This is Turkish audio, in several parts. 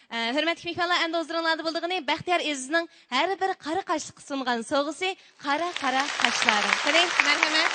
Hürmetli mehmanlar, endi o'zlaringlarda bo'ldig'ini Baxtiyor Ezizning har bir qora qashliqqa sungan sovg'isi qara qashlari. Qarang, marhamat.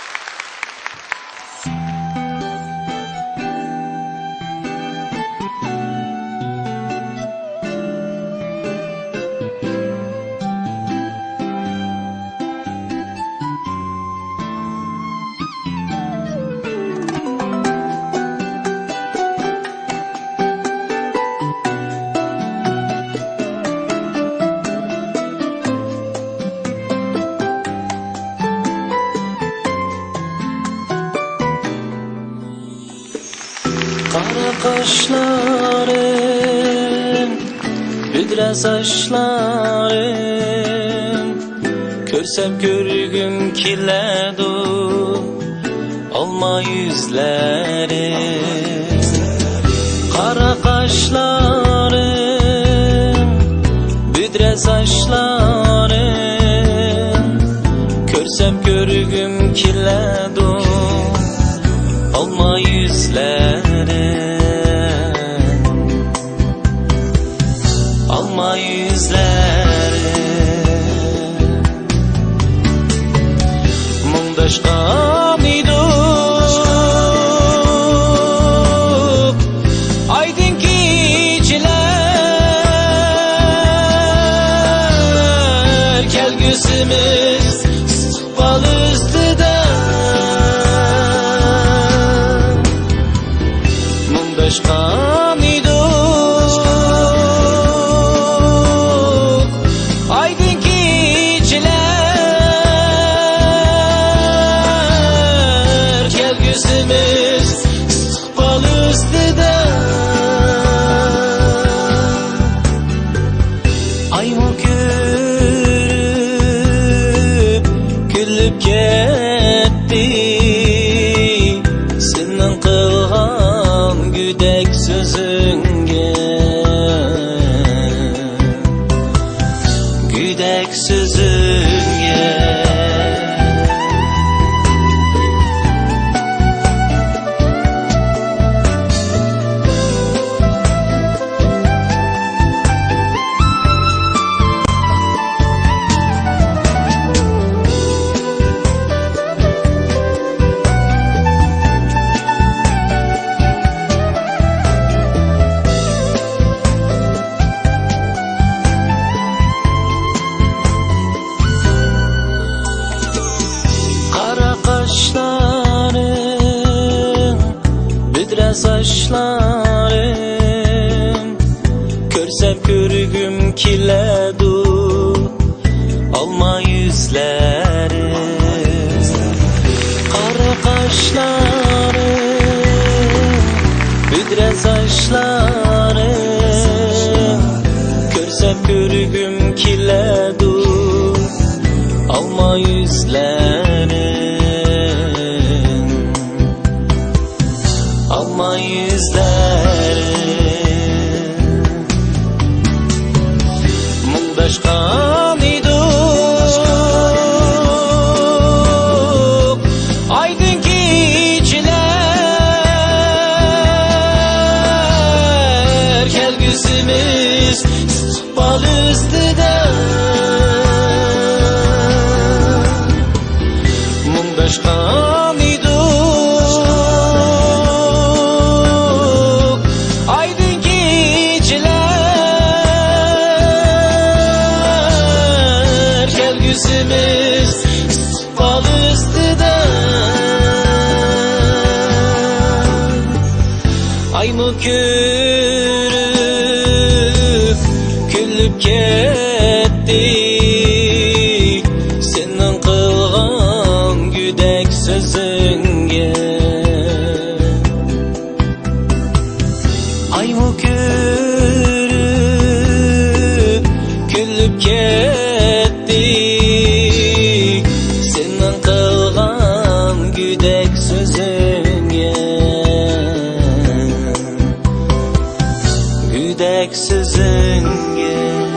Kara kaşlarım, büdre saçlarım, görsem görgüm kiladu, alma yüzlerim. Kara kaşlarım, büdre saçlarım, görsem görgüm kiladu, alma yüzlerim. Alma yüzlerim. Mundaşka miduk aydın geceler, kelgüsümüz sıkbal üstüden. Mundaşka ayımı görüp gülüp gitti, senin kılgan güdek sözünge, güdek sözünge. Saçlarım, büdre saçlarım, görsem görgüm kiledu, alma yüzlerim. Kara kaşlarım, büdre saçlarım, görsem görgüm kiledu, alma yüzlerim. Alma yüzlerim. Mundaşka miduk aydın geceler, kelgüsümüz sıkbal üstüden. Mundaşka yüzümüz sıkbal üstüden. Ayımı görüp gülüp gitti, senin kılgan güdek sözünge. Ayımı görüp gülüp gitti, senin kılgan güdek sözünge, güdek sözünge.